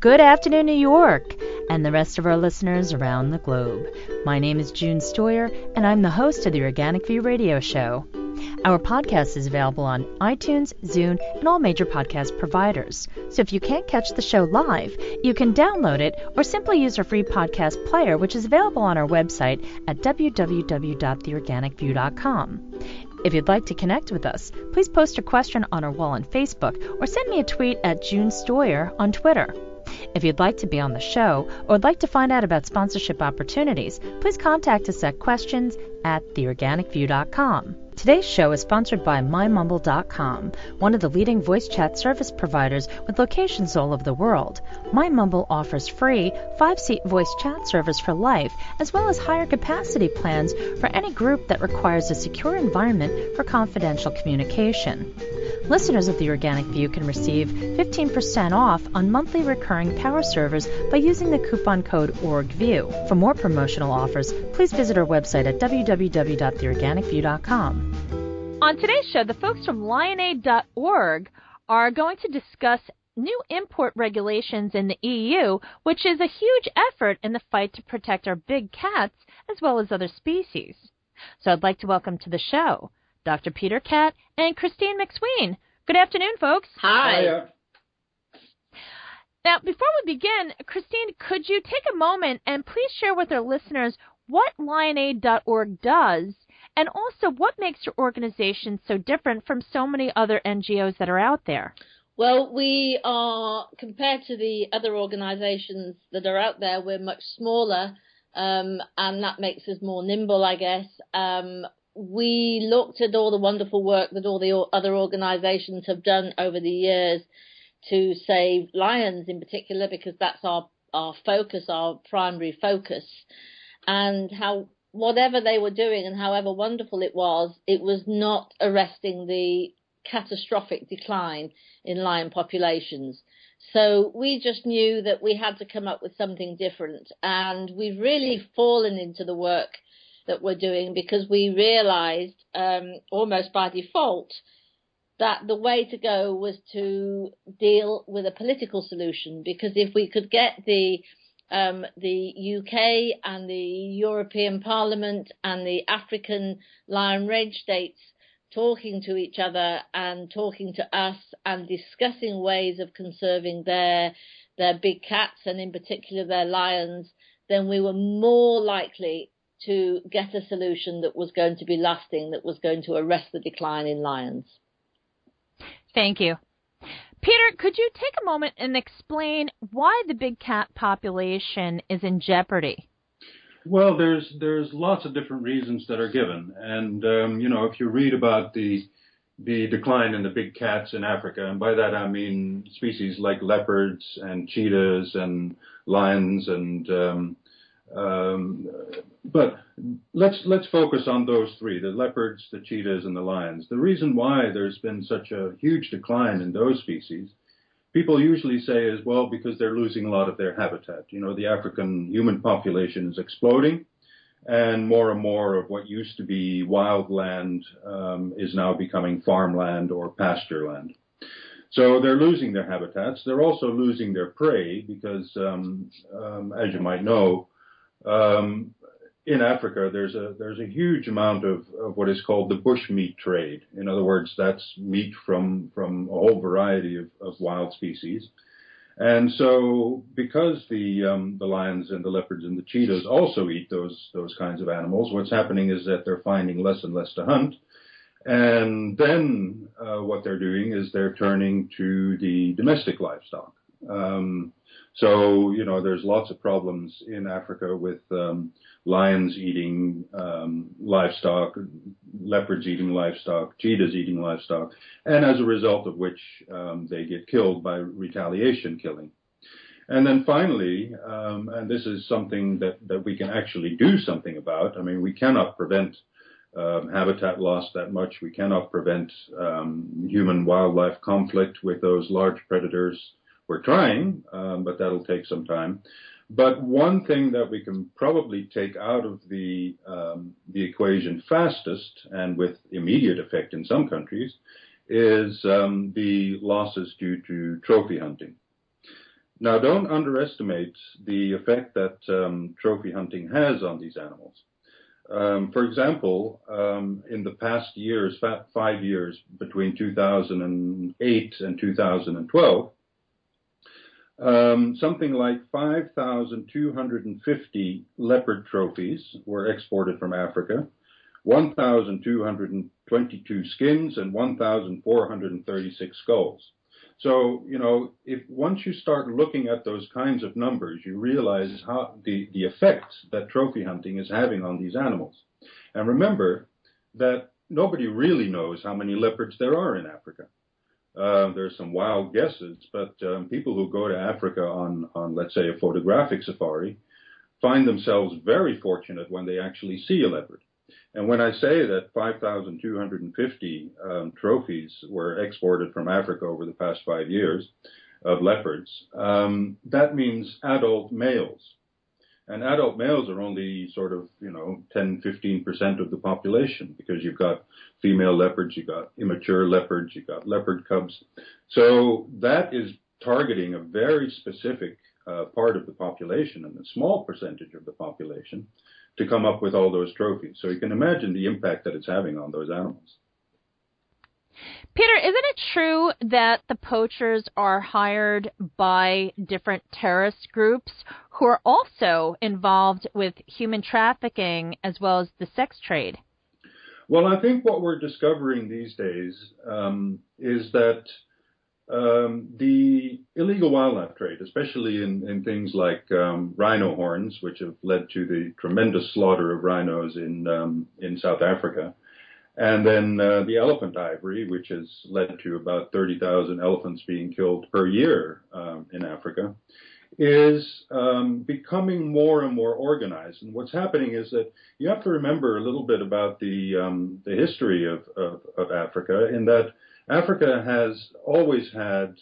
Good afternoon, New York, and the rest of our listeners around the globe. My name is June Stoyer, and I'm the host of the Organic View Radio Show. Our podcast is available on iTunes, Zune, and all major podcast providers. So if you can't catch the show live, you can download it or simply use our free podcast player, which is available on our website at www.theorganicview.com. If you'd like to connect with us, please post a question on our wall on Facebook or send me a tweet at June Stoyer on Twitter. If you'd like to be on the show or would like to find out about sponsorship opportunities, please contact us at questions@theorganicview.com. Today's show is sponsored by MyMumble.com, one of the leading voice chat service providers with locations all over the world. MyMumble offers free 5-seat voice chat service for life, as well as higher capacity plans for any group that requires a secure environment for confidential communication. Listeners of The Organic View can receive 15% off on monthly recurring power servers by using the coupon code ORGVIEW. For more promotional offers, please visit our website at www.theorganicview.com. On today's show, the folks from LionAid.org are going to discuss new import regulations in the EU, which is a huge effort in the fight to protect our big cats as well as other species. So I'd like to welcome to the show Dr. Pieter Cat and Christine Macsween. Good afternoon, folks. Hi. Hiya. Now, before we begin, Christine, could you take a moment and please share with our listeners what LionAid.org does, and also what makes your organization so different from so many other NGOs that are out there? Well, we are, compared to the other organizations that are out there, we're much smaller, and that makes us more nimble, I guess. We looked at all the wonderful work that all the other organizations have done over the years to save lions in particular, because that's our focus, our primary focus, and how whatever they were doing and however wonderful it was not arresting the catastrophic decline in lion populations. So we just knew that we had to come up with something different, and we've really fallen into the work that we're doing because we realized almost by default that the way to go was to deal with a political solution, because if we could get the UK and the European Parliament and the African lion rage states talking to each other and talking to us and discussing ways of conserving their big cats and in particular their lions, then we were more likely to get a solution that was going to be lasting, that was going to arrest the decline in lions. Thank you. Pieter, could you take a moment and explain why the big cat population is in jeopardy? Well, there's lots of different reasons that are given, and if you read about the decline in the big cats in Africa, and by that I mean species like leopards and cheetahs and lions, and but let's focus on those three: the leopards, the cheetahs, and the lions. The reason why there's been such a huge decline in those species, people usually say is, well, because they're losing a lot of their habitat. The African human population is exploding, and more of what used to be wild land is now becoming farmland or pasture land. So they're losing their habitats. They're also losing their prey because, as you might know, in Africa, there's a huge amount of what is called the bush meat trade. In other words, that's meat from a whole variety of wild species. And so because the lions and the leopards and the cheetahs also eat those kinds of animals, what's happening is that they're finding less and less to hunt. And then what they're doing is they're turning to the domestic livestock. So, there's lots of problems in Africa with lions eating livestock, leopards eating livestock, cheetahs eating livestock, and as a result of which they get killed by retaliation killing. And then finally, and this is something that we can actually do something about. I mean, we cannot prevent habitat loss that much. We cannot prevent human-wildlife conflict with those large predators. We're trying, but that'll take some time. But one thing that we can probably take out of the equation fastest and with immediate effect in some countries is the losses due to trophy hunting. Now, don't underestimate the effect that trophy hunting has on these animals. For example, in the past years, 5 years between 2008 and 2012, something like 5,250 leopard trophies were exported from Africa, 1,222 skins, and 1,436 skulls. So, if once you start looking at those kinds of numbers, you realize how the effect that trophy hunting is having on these animals. And remember that nobody really knows how many leopards there are in Africa. There's some wild guesses, but people who go to Africa on, let's say, a photographic safari find themselves very fortunate when they actually see a leopard. And when I say that 5,250 trophies were exported from Africa over the past 5 years of leopards, that means adult males. And adult males are only sort of, 10, 15% of the population, because you've got female leopards, you've got immature leopards, you've got leopard cubs. So that is targeting a very specific part of the population, and a small percentage of the population, to come up with all those trophies. So you can imagine the impact that it's having on those animals. Pieter, isn't it true that the poachers are hired by different terrorist groups who are also involved with human trafficking as well as the sex trade? Well, I think what we're discovering these days is that the illegal wildlife trade, especially in things like rhino horns, which have led to the tremendous slaughter of rhinos in South Africa, and then the elephant ivory, which has led to about 30,000 elephants being killed per year in Africa, is becoming more and more organized. And what's happening is that you have to remember a little bit about the history of Africa, in that Africa has always had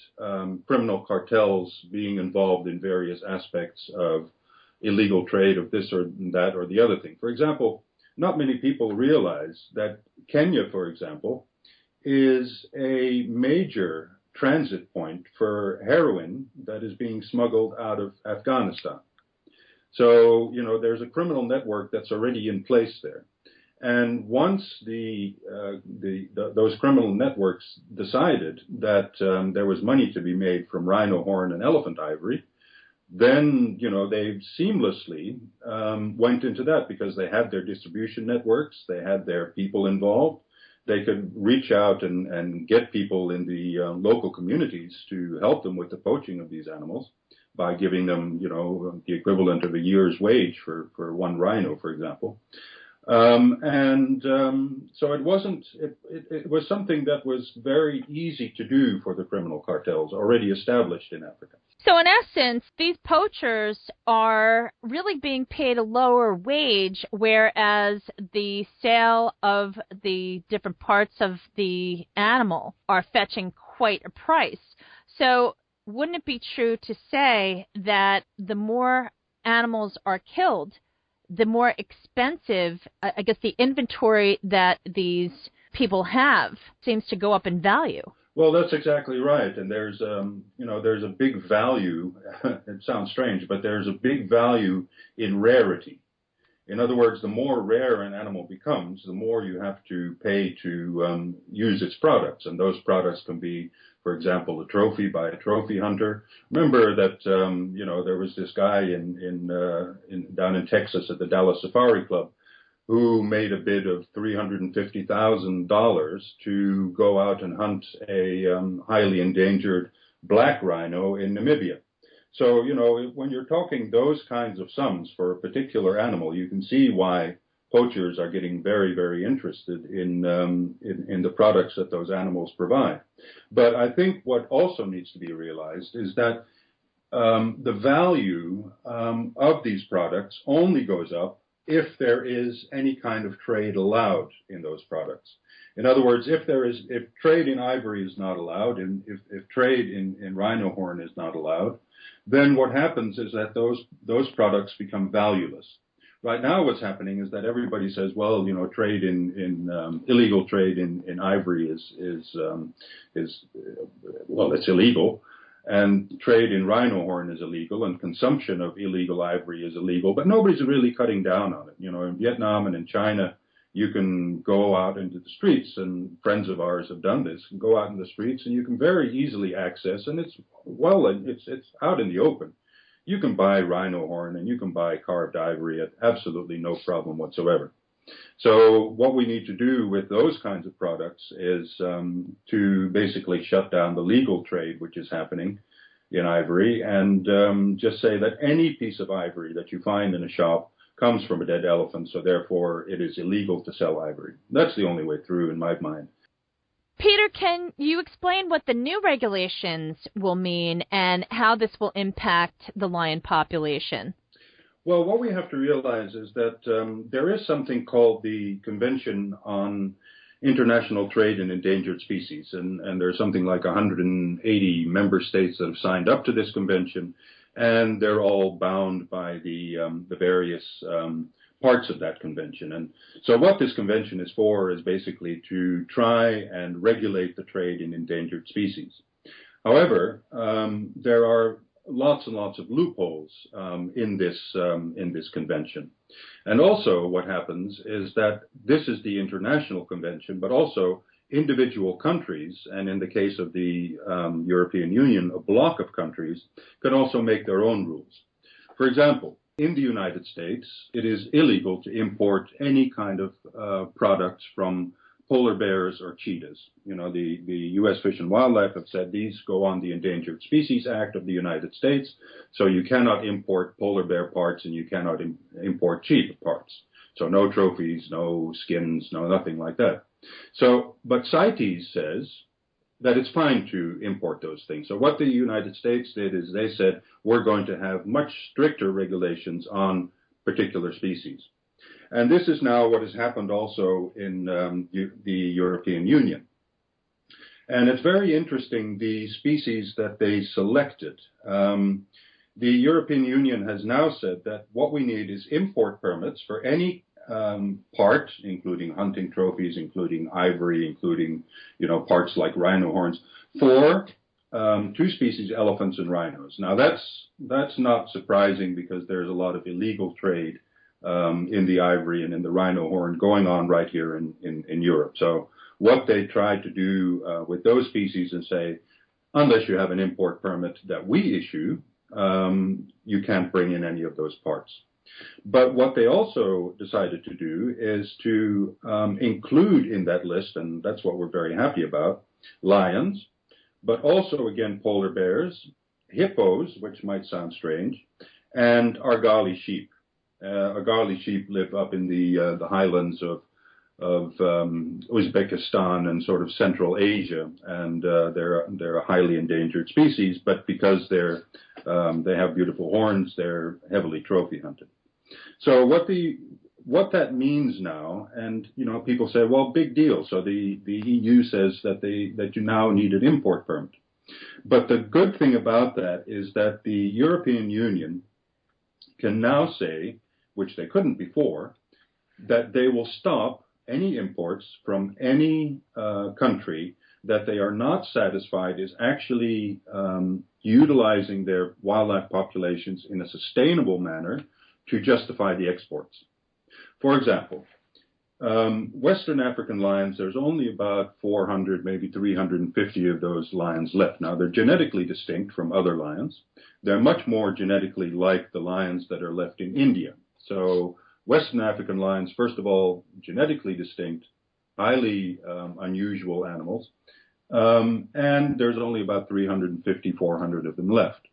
criminal cartels being involved in various aspects of illegal trade of this or that or the other thing. For example, not many people realize that Kenya, for example, is a major transit point for heroin that is being smuggled out of Afghanistan. So, there's a criminal network that's already in place there. And once those criminal networks decided that there was money to be made from rhino horn and elephant ivory, then, they seamlessly went into that, because they had their distribution networks, they had their people involved. They could reach out and get people in the local communities to help them with the poaching of these animals by giving them, the equivalent of a year's wage for one rhino, for example. So it was something that was very easy to do for the criminal cartels already established in Africa. So in essence, these poachers are really being paid a lower wage, whereas the sale of the different parts of the animal are fetching quite a price. So wouldn't it be true to say that the more animals are killed, the more expensive, I guess, the inventory that these people have seems to go up in value? Well, that's exactly right. And there's a big value. It sounds strange, but there's a big value in rarity. In other words, the more rare an animal becomes, the more you have to pay to use its products. And those products can be, for example, a trophy by a trophy hunter. Remember that, there was this guy down in Texas at the Dallas Safari Club who made a bid of $350,000 to go out and hunt a highly endangered black rhino in Namibia. So, when you're talking those kinds of sums for a particular animal, you can see why poachers are getting very, very interested in the products that those animals provide. But I think what also needs to be realized is that the value of these products only goes up if there is any kind of trade allowed in those products. In other words, if trade in ivory is not allowed, and if trade in rhino horn is not allowed, then what happens is that those products become valueless. Right now, what's happening is that everybody says, well, trade in illegal trade in ivory is it's illegal, And trade in rhino horn is illegal, and consumption of illegal ivory is illegal, but nobody's really cutting down on it. You know, in Vietnam and in China, you can go out into the streets, and friends of ours have done this, and go out in the streets, and you can very easily access, and it's out in the open. You can buy rhino horn and you can buy carved ivory at absolutely no problem whatsoever. So what we need to do with those kinds of products is to basically shut down the legal trade which is happening in ivory, and just say that any piece of ivory that you find in a shop comes from a dead elephant, so therefore it is illegal to sell ivory. That's the only way through in my mind. Peter, can you explain what the new regulations will mean and how this will impact the lion population? Well, what we have to realize is that there is something called the Convention on International Trade in Endangered Species, and there's something like 180 member states that have signed up to this convention, and they're all bound by the various parts of that convention. And so what this convention is for is basically to try and regulate the trade in endangered species. However, there are lots and lots of loopholes in this convention. And also what happens is that this is the international convention, but also individual countries, and in the case of the European Union, a block of countries, can also make their own rules. For example, in the United States, it is illegal to import any kind of products from polar bears or cheetahs. You know, the U.S. Fish and Wildlife have said these go on the Endangered Species Act of the United States, so you cannot import polar bear parts and you cannot import cheetah parts. So no trophies, no skins, no nothing like that. So, but CITES says that it's fine to import those things. So what the United States did is they said, we're going to have much stricter regulations on particular species. And this is now what has happened also in the European Union. And it's very interesting, the species that they selected. The European Union has now said that what we need is import permits for any part, including hunting trophies, including ivory, including, you know, parts like rhino horns, for two species, elephants and rhinos. Now that's not surprising because there's a lot of illegal trade in the ivory and in the rhino horn going on right here in Europe. So what they tried to do with those species is say, unless you have an import permit that we issue, you can't bring in any of those parts. But what they also decided to do is to include in that list, and that's what we're very happy about, lions, but also, again, polar bears, hippos, which might sound strange, and Argali sheep. Argali sheep live up in the highlands of Uzbekistan and sort of Central Asia, and they're a highly endangered species. But because they have beautiful horns, they're heavily trophy hunted. So what that means now, and you know, people say, well, big deal. So the EU says that you now need an import permit. But the good thing about that is that the European Union can now say, which they couldn't before, that they will stop any imports from any country that they are not satisfied is actually utilizing their wildlife populations in a sustainable manner to justify the exports. For example, Western African lions, there's only about 400, maybe 350 of those lions left. Now, they're genetically distinct from other lions. They're much more genetically like the lions that are left in India. So Western African lions, first of all, genetically distinct, highly unusual animals, and there's only about 350, 400 of them left.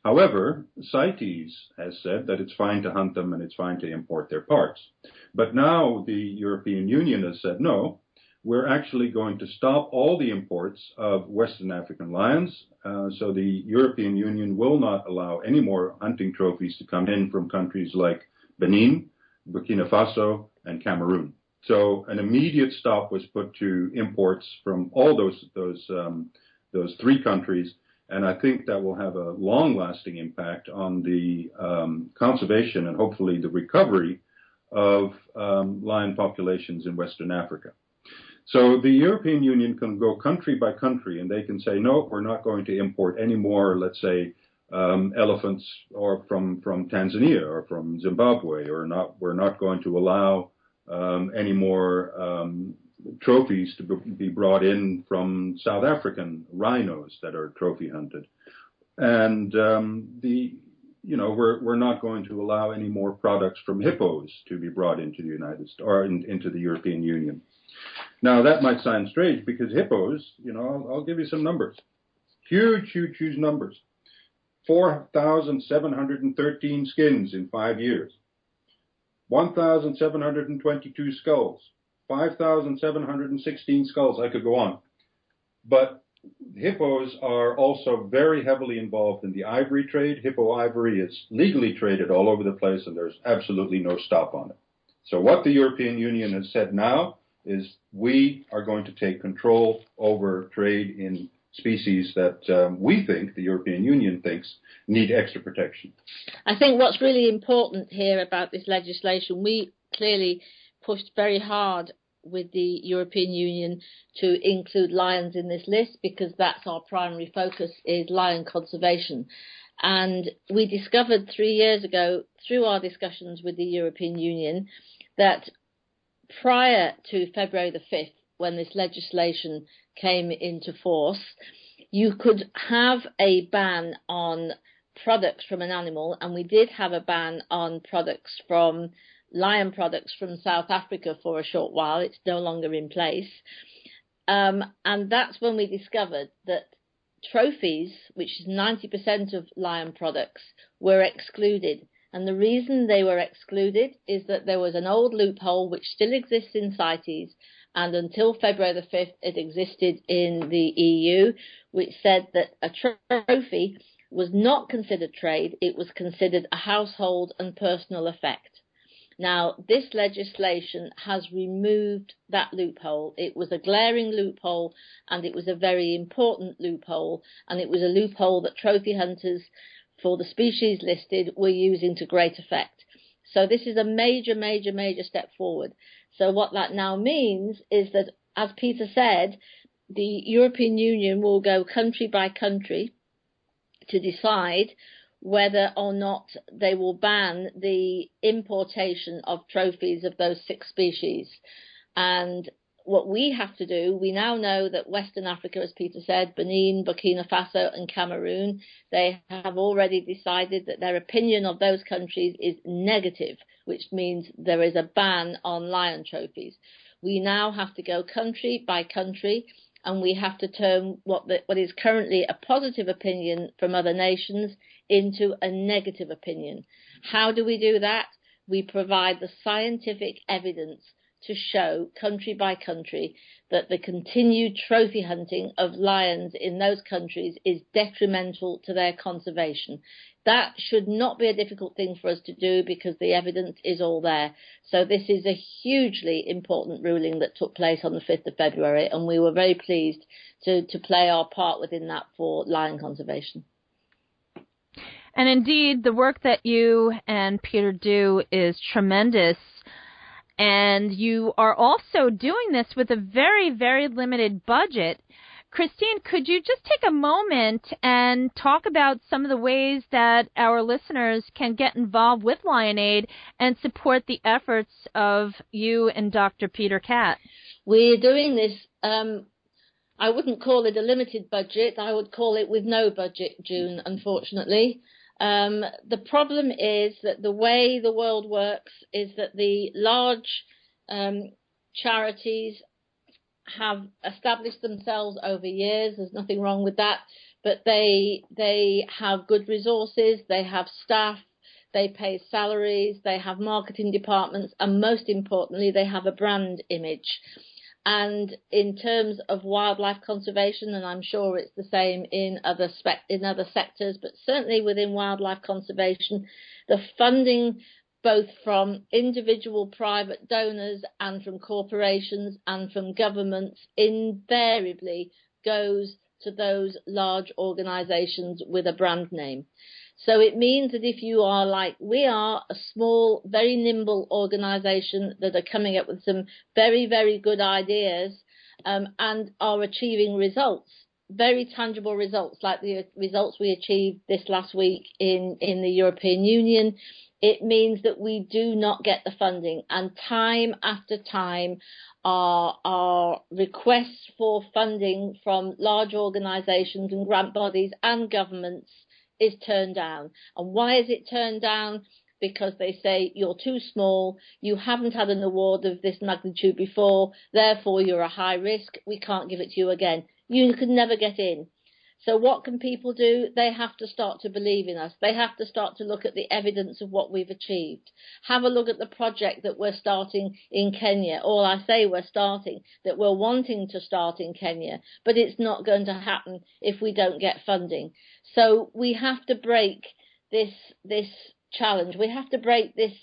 However, CITES has said that it's fine to hunt them and it's fine to import their parts. But now the European Union has said, no, we're actually going to stop all the imports of Western African lions. So the European Union will not allow any more hunting trophies to come in from countries like Benin, Burkina Faso, and Cameroon. So an immediate stop was put to imports from all those three countries, and I think that will have a long-lasting impact on the conservation and hopefully the recovery of lion populations in Western Africa. So the European Union can go country by country, and they can say, no, we're not going to import any more, let's say, elephants or from Tanzania or from Zimbabwe, or we're not going to allow any more trophies to be brought in from South African rhinos that are trophy hunted. And we're not going to allow any more products from hippos to be brought into the United States or into the European Union. Now, that might sound strange because hippos, I'll give you some numbers. Huge, huge, huge numbers. 4,713 skins in 5 years. 1,722 skulls. 5,716 skulls. I could go on. But hippos are also very heavily involved in the ivory trade. Hippo ivory is legally traded all over the place, and there's absolutely no stop on it. So what the European Union has said now is we are going to take control over trade in species that we think, the European Union thinks, need extra protection. I think what's really important here about this legislation, we clearly pushed very hard with the European Union to include lions in this list because that's our primary focus, is lion conservation. And we discovered 3 years ago through our discussions with the European Union that prior to February the 5th, when this legislation came into force, you could have a ban on products from an animal, and we did have a ban on lion products from South Africa for a short while. It's no longer in place. And that's when we discovered that trophies, which is 90% of lion products, were excluded. And the reason they were excluded is that there was an old loophole which still exists in CITES, and until February the 5th it existed in the EU, which said that a trophy was not considered trade, it was considered a household and personal effect. Now, this legislation has removed that loophole. It was a glaring loophole, and it was a very important loophole, and it was a loophole that trophy hunters for the species listed were using to great effect. So this is a major, major, major step forward. So what that now means is that, as Pieter said, the European Union will go country by country to decide whether or not they will ban the importation of trophies of those 6 species. And what we have to do, we now know that Western Africa, as Pieter said, Benin, Burkina Faso and Cameroon, they have already decided that their opinion of those countries is negative, which means there is a ban on lion trophies. We now have to go country by country, and we have to turn what is currently a positive opinion from other nations into a negative opinion. How do we do that? We provide the scientific evidence to show country by country that the continued trophy hunting of lions in those countries is detrimental to their conservation. That should not be a difficult thing for us to do because the evidence is all there. So this is a hugely important ruling that took place on the 5th of February, and we were very pleased to play our part within that for lion conservation. And indeed, the work that you and Pieter do is tremendous. And you are also doing this with a very, very limited budget. Christine, could you just take a moment and talk about some of the ways that our listeners can get involved with LionAid and support the efforts of you and Dr. Pieter Cat? We're doing this, I wouldn't call it a limited budget. I would call it with no budget, June, unfortunately. The problem is that the way the world works is that the large charities have established themselves over years. There's nothing wrong with that, but they have good resources, they have staff, they pay salaries, they have marketing departments, and most importantly, they have a brand image. And in terms of wildlife conservation, and I'm sure it's the same in other sectors, but certainly within wildlife conservation, the funding both from individual private donors and from corporations and from governments invariably goes to those large organizations with a brand name. So it means that if you are like we are, a small, very nimble organization that are coming up with some very, very good ideas, and are achieving results, very tangible results, like the results we achieved this last week in the European Union. It means that we do not get the funding, and time after time our requests for funding from large organisations and grant bodies and governments is turned down. And why is it turned down? Because they say you're too small, you haven't had an award of this magnitude before, therefore you're a high risk, we can't give it to you again. You could never get in. So what can people do? They have to start to believe in us. They have to start to look at the evidence of what we've achieved. Have a look at the project that we're starting in Kenya. Or I say we're starting, that we're wanting to start in Kenya, but it's not going to happen if we don't get funding. So we have to break this challenge. We have to break this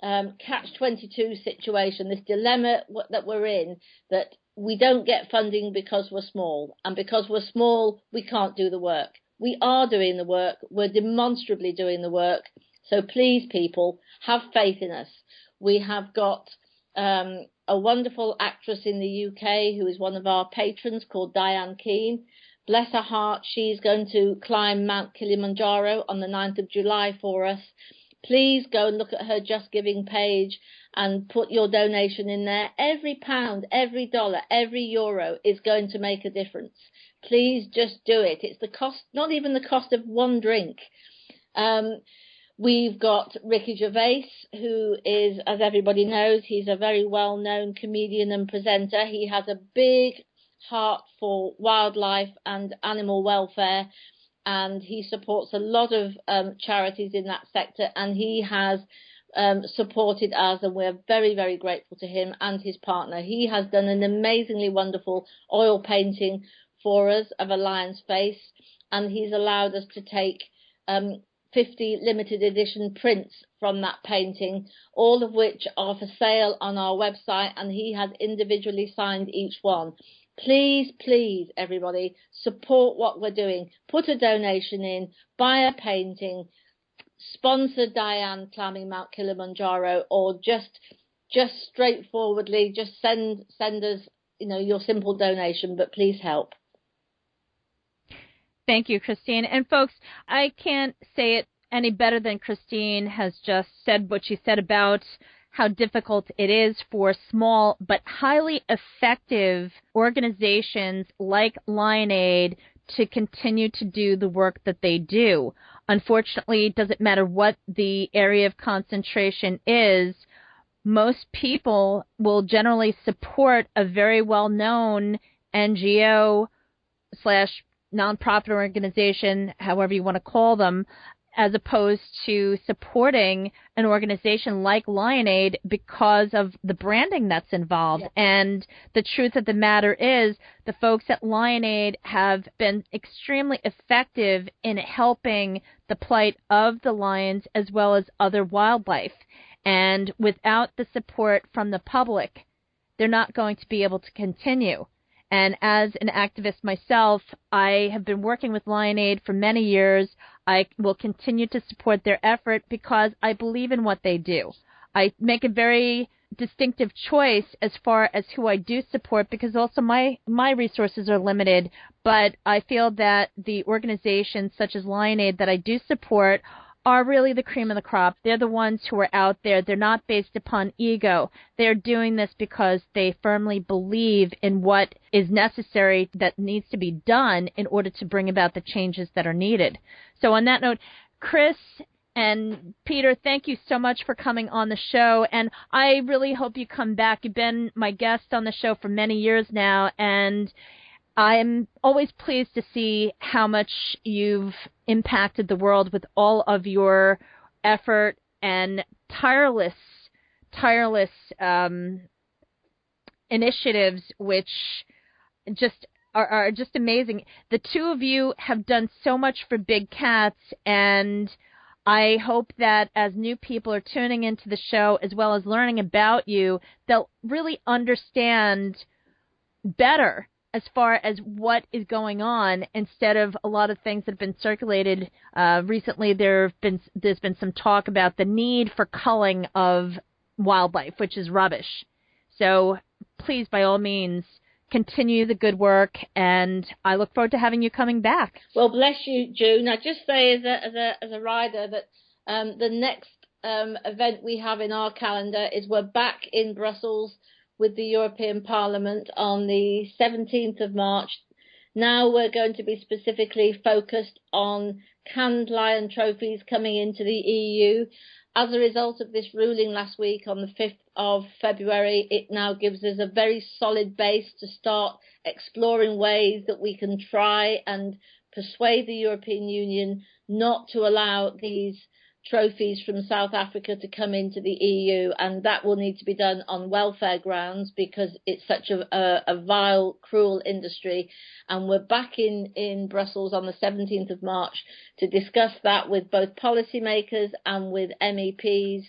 catch-22 situation, this dilemma that we're in, that we don't get funding because we're small, and because we're small, we can't do the work. We are doing the work. We're demonstrably doing the work. So please, people, have faith in us. We have got a wonderful actress in the UK who is one of our patrons called Diane Keane. Bless her heart, she's going to climb Mount Kilimanjaro on the 9th of July for us. Please go and look at her Just Giving page and put your donation in there. Every pound, every dollar, every euro is going to make a difference. Please just do it. It's the cost, not even the cost of one drink. We've got Ricky Gervais, who is, as everybody knows, he's a very well-known comedian and presenter. He has a big heart for wildlife and animal welfare, and he supports a lot of charities in that sector, and he has supported us, and we're very, very grateful to him and his partner. He has done an amazingly wonderful oil painting for us of a lion's face, and he's allowed us to take 50 limited edition prints from that painting, all of which are for sale on our website, and he has individually signed each one. Please, please, everybody, support what we're doing. Put a donation in, buy a painting, sponsor Diane climbing Mount Kilimanjaro, or just straightforwardly just send us, your simple donation, but please help. Thank you, Christine. And folks, I can't say it any better than Christine has just said what she said about how difficult it is for small but highly effective organizations like LionAid to continue to do the work that they do. Unfortunately, it doesn't matter what the area of concentration is, most people will generally support a very well-known NGO / nonprofit organization, however you want to call them, as opposed to supporting an organization like LionAid because of the branding that's involved. Yeah. And the truth of the matter is the folks at LionAid have been extremely effective in helping the plight of the lions as well as other wildlife. And without the support from the public, they're not going to be able to continue. And as an activist myself, I have been working with LionAid for many years. I will continue to support their effort because I believe in what they do. I make a very distinctive choice as far as who I do support because also my resources are limited. But I feel that the organizations such as LionAid that I do support are really the cream of the crop. They're the ones who are out there. They're not based upon ego. They're doing this because they firmly believe in what is necessary that needs to be done in order to bring about the changes that are needed. So on that note, Chris and Pieter, thank you so much for coming on the show, and I really hope you come back. You've been my guest on the show for many years now, and I'm always pleased to see how much you've impacted the world with all of your effort and tireless initiatives, which just are just amazing. The two of you have done so much for big cats, and I hope that as new people are tuning into the show as well as learning about you, they'll really understand better as far as what is going on instead of a lot of things that have been circulated. Recently there's been some talk about the need for culling of wildlife, which is rubbish. So please, by all means, continue the good work, and I look forward to having you coming back. Well, bless you, June. I just say as a rider that the next event we have in our calendar is we're back in Brussels with the European Parliament on the 17th of March. Now we're going to be specifically focused on canned lion trophies coming into the EU. As a result of this ruling last week on the 5th of February, it now gives us a very solid base to start exploring ways that we can try and persuade the European Union not to allow these trophies from South Africa to come into the EU, and that will need to be done on welfare grounds because it's such a vile, cruel industry. And we're back in Brussels on the 17th of March to discuss that with both policymakers and with MEPs.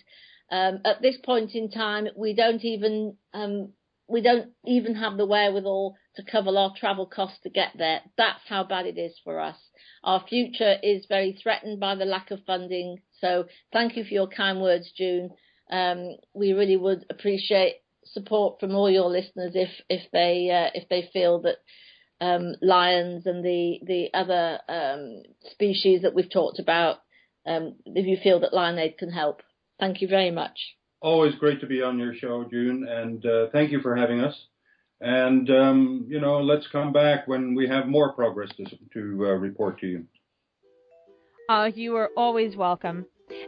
At this point in time, we don't even have the wherewithal to cover our travel costs to get there. That's how bad it is for us. Our future is very threatened by the lack of funding. So thank you for your kind words, June. We really would appreciate support from all your listeners if they feel that lions and the other species that we've talked about, if you feel that LionAid can help. Thank you very much. Always great to be on your show, June, and thank you for having us. And, let's come back when we have more progress to report to you. You are always welcome.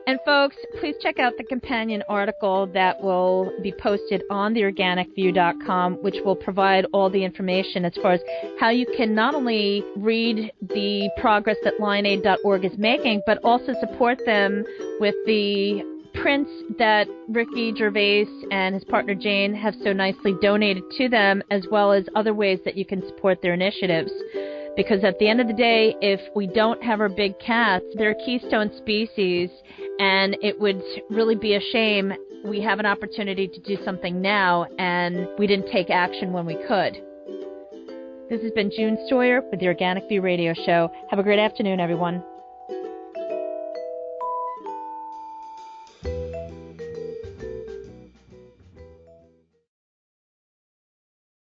And folks, please check out the companion article that will be posted on theorganicview.com, which will provide all the information as far as how you can not only read the progress that LionAid.org is making, but also support them with the prints that Ricky Gervais and his partner Jane have so nicely donated to them, as well as other ways that you can support their initiatives. Because at the end of the day, if we don't have our big cats, they're a keystone species, and it would really be a shame. We have an opportunity to do something now, and we didn't take action when we could. This has been June Stoyer with the Organic View Radio Show. Have a great afternoon, everyone.